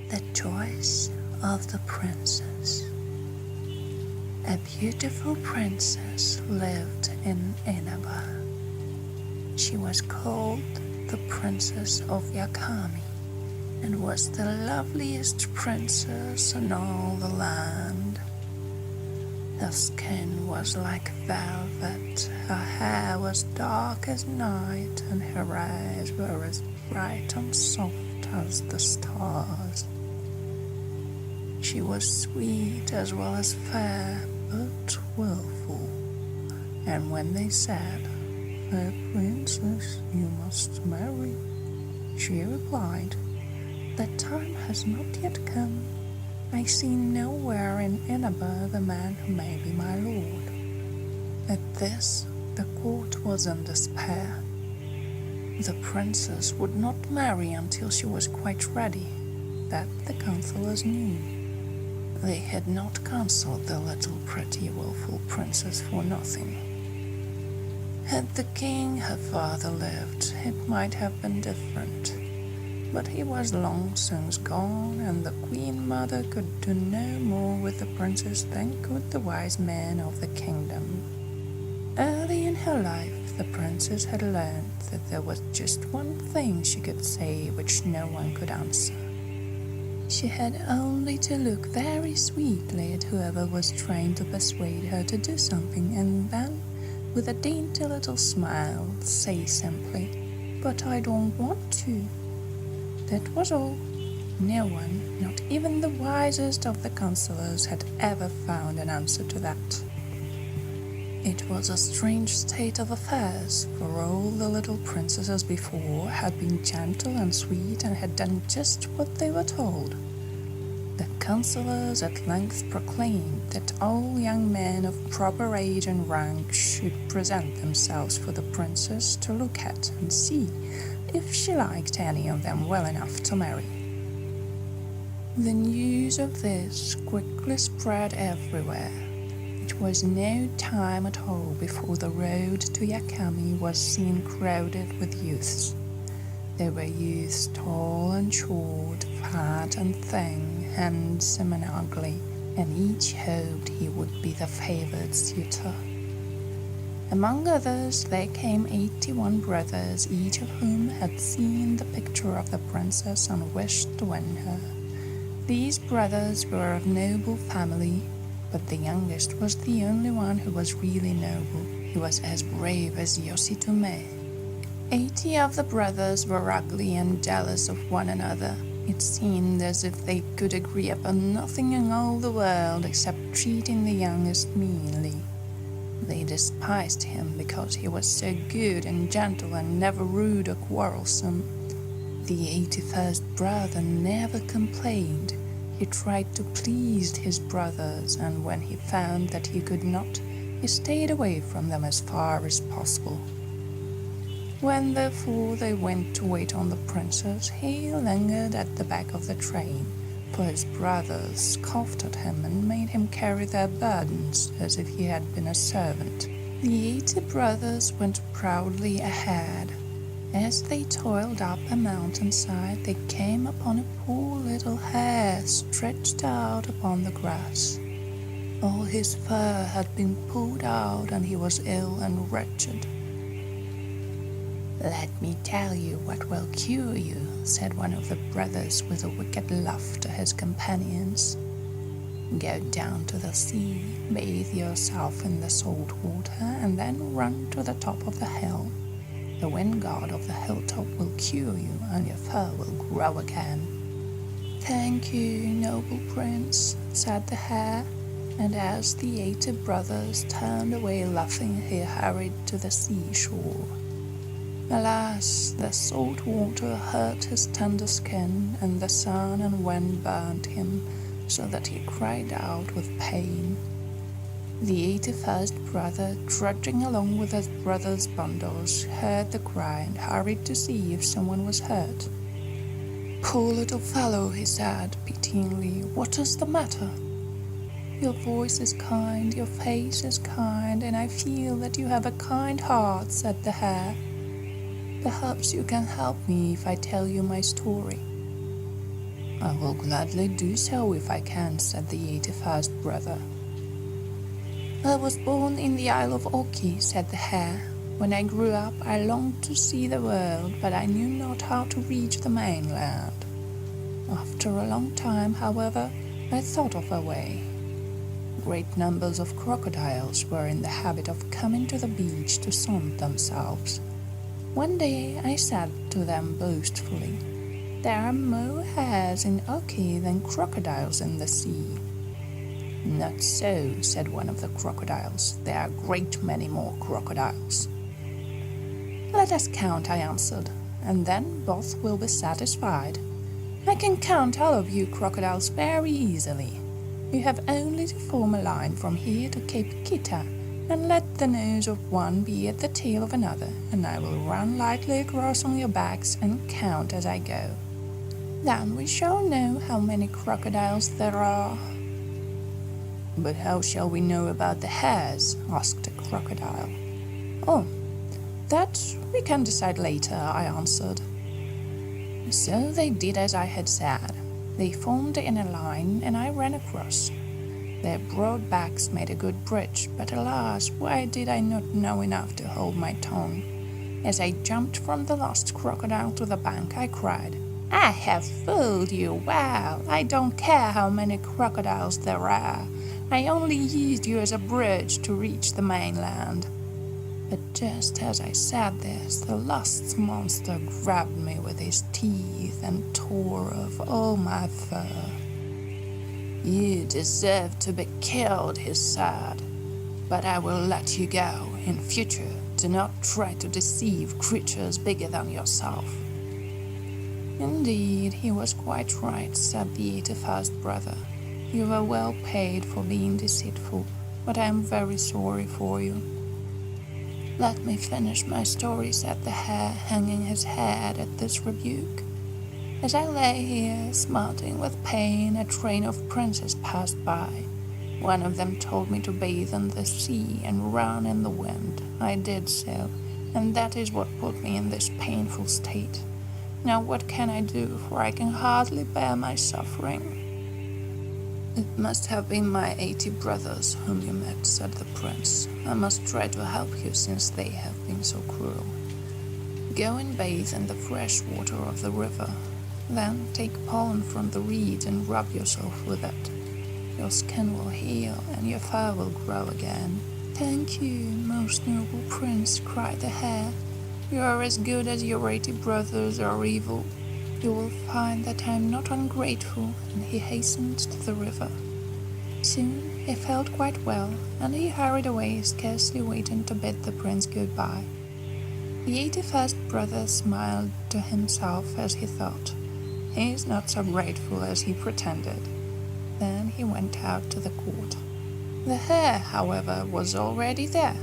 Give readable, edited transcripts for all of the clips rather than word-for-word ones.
The Choice of the Princess. A beautiful princess lived in Inaba. She was called the Princess of Yakami and was the loveliest princess in all the land. Her skin was like velvet, her hair was dark as night, and her eyes were as bright and soft as the stars. She was sweet as well as fair, but willful, and when they said, "A princess you must marry," she replied, "The time has not yet come. I see nowhere in Inaba the man who may be my lord." At this, the court was in despair. The princess would not marry until she was quite ready. That the counselors knew. They had not counseled the little pretty willful princess for nothing. Had the king, her father, lived, it might have been different. But he was long since gone, and the queen mother could do no more with the princess than could the wise men of the kingdom. Early in her life, the princess had learned that there was just one thing she could say which no one could answer. She had only to look very sweetly at whoever was trying to persuade her to do something, and then, with a dainty little smile, say simply, "But I don't want to." That was all. No one, not even the wisest of the counselors, had ever found an answer to that. It was a strange state of affairs, for all the little princesses before had been gentle and sweet and had done just what they were told. The counselors at length proclaimed that all young men of proper age and rank should present themselves for the princess to look at and see if she liked any of them well enough to marry. The news of this quickly spread everywhere. It was no time at all before the road to Yakami was seen crowded with youths. There were youths tall and short, fat and thin, handsome and ugly, and each hoped he would be the favored suitor. Among others, there came 81 brothers, each of whom had seen the picture of the princess and wished to win her. These brothers were of noble family, but the youngest was the only one who was really noble. He was as brave as Yoshitume. 80 of the brothers were ugly and jealous of one another. It seemed as if they could agree upon nothing in all the world except treating the youngest meanly. They despised him because he was so good and gentle and never rude or quarrelsome. The 81st brother never complained. He tried to please his brothers, and when he found that he could not, he stayed away from them as far as possible. When, therefore, they went to wait on the princess, he lingered at the back of the train, for his brothers scoffed at him and made him carry their burdens as if he had been a servant. The 80 brothers went proudly ahead. As they toiled up a mountainside, they came upon a poor little hare stretched out upon the grass. All his fur had been pulled out, and he was ill and wretched. "Let me tell you what will cure you," said one of the brothers with a wicked laugh to his companions. "Go down to the sea, bathe yourself in the salt water, and then run to the top of the hill. The wind god of the hilltop will cure you, and your fur will grow again." "Thank you, noble prince," said the hare, and as the 80 brothers turned away laughing, he hurried to the seashore. Alas, the salt water hurt his tender skin, and the sun and wind burnt him, so that he cried out with pain. The 81st brother, trudging along with his brother's bundles, heard the cry and hurried to see if someone was hurt. "Poor little fellow," he said pityingly, "what is the matter?" "Your voice is kind, your face is kind, and I feel that you have a kind heart," said the hare. "Perhaps you can help me if I tell you my story." "I will gladly do so if I can," said the 81st brother. "I was born in the Isle of Orkney," said the hare. "When I grew up, I longed to see the world, but I knew not how to reach the mainland. After a long time, however, I thought of a way. Great numbers of crocodiles were in the habit of coming to the beach to sun themselves. One day I said to them boastfully, 'There are more hares in Orkney than crocodiles in the sea.' 'Not so,' said one of the crocodiles. 'There are a great many more crocodiles.' 'Let us count,' I answered, 'and then both will be satisfied. I can count all of you crocodiles very easily. You have only to form a line from here to Cape Kita, and let the nose of one be at the tail of another, and I will run lightly across on your backs and count as I go. Then we shall know how many crocodiles there are.' 'But how shall we know about the hares?' asked a crocodile. 'Oh, that we can decide later,' I answered. So they did as I had said. They formed in a line, and I ran across. Their broad backs made a good bridge, but alas, why did I not know enough to hold my tongue? As I jumped from the last crocodile to the bank, I cried, 'I have fooled you well. I don't care how many crocodiles there are. I only used you as a bridge to reach the mainland.' But just as I said this, the last monster grabbed me with his teeth and tore off all my fur. 'You deserve to be killed,' he said, 'but I will let you go. In future, do not try to deceive creatures bigger than yourself.' Indeed, he was quite right, said the 81st brother. 'You were well paid for being deceitful, but I am very sorry for you.' 'Let me finish my story,' said the hare, hanging his head at this rebuke. 'As I lay here, smarting with pain, a train of princes passed by. One of them told me to bathe in the sea and run in the wind. I did so, and that is what put me in this painful state. Now what can I do, for I can hardly bear my suffering?' 'It must have been my 80 brothers whom you met,' said the prince. 'I must try to help you, since they have been so cruel. Go and bathe in the fresh water of the river. Then take pollen from the reeds and rub yourself with it. Your skin will heal, and your fur will grow again.' 'Thank you, most noble prince,' cried the hare. 'You are as good as your 80 brothers are evil. You will find that I am not ungrateful,' and he hastened to the river. Soon he felt quite well, and he hurried away, scarcely waiting to bid the prince goodbye. The 81st brother smiled to himself as he thought, 'He is not so grateful as he pretended.' Then he went out to the court. The hare, however, was already there.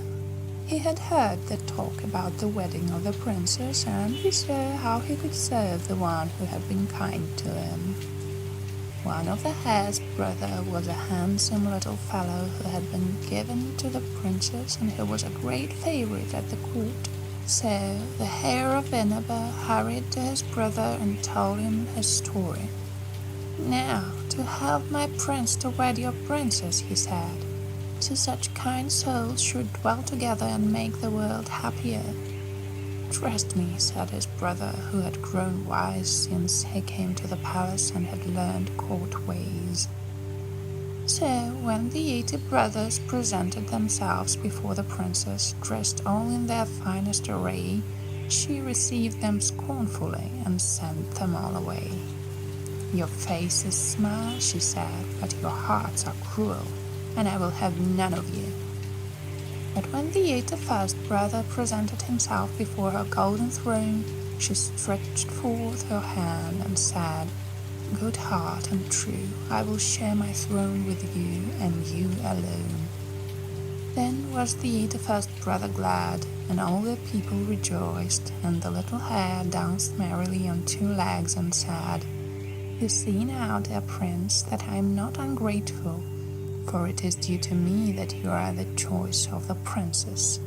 He had heard the talk about the wedding of the princess, and he saw how he could serve the one who had been kind to him. One of the hare's brother was a handsome little fellow who had been given to the princess, and who was a great favorite at the court. So the hare of Inaba hurried to his brother and told him his story. 'Now, to help my prince to wed your princess,' he said. 'Two such kind souls should dwell together and make the world happier.' 'Trust me,' said his brother, who had grown wise since he came to the palace and had learned court ways. So when the 80 brothers presented themselves before the princess, dressed all in their finest array, she received them scornfully and sent them all away. 'Your faces smile,' she said, 'but your hearts are cruel, and I will have none of you.' But when the 81st brother presented himself before her golden throne, she stretched forth her hand and said, 'Good heart and true, I will share my throne with you, and you alone.' Then was the 81st brother glad, and all the people rejoiced, and the little hare danced merrily on 2 legs and said, 'You see now, dear prince, that I am not ungrateful, for it is due to me that you are the choice of the princess.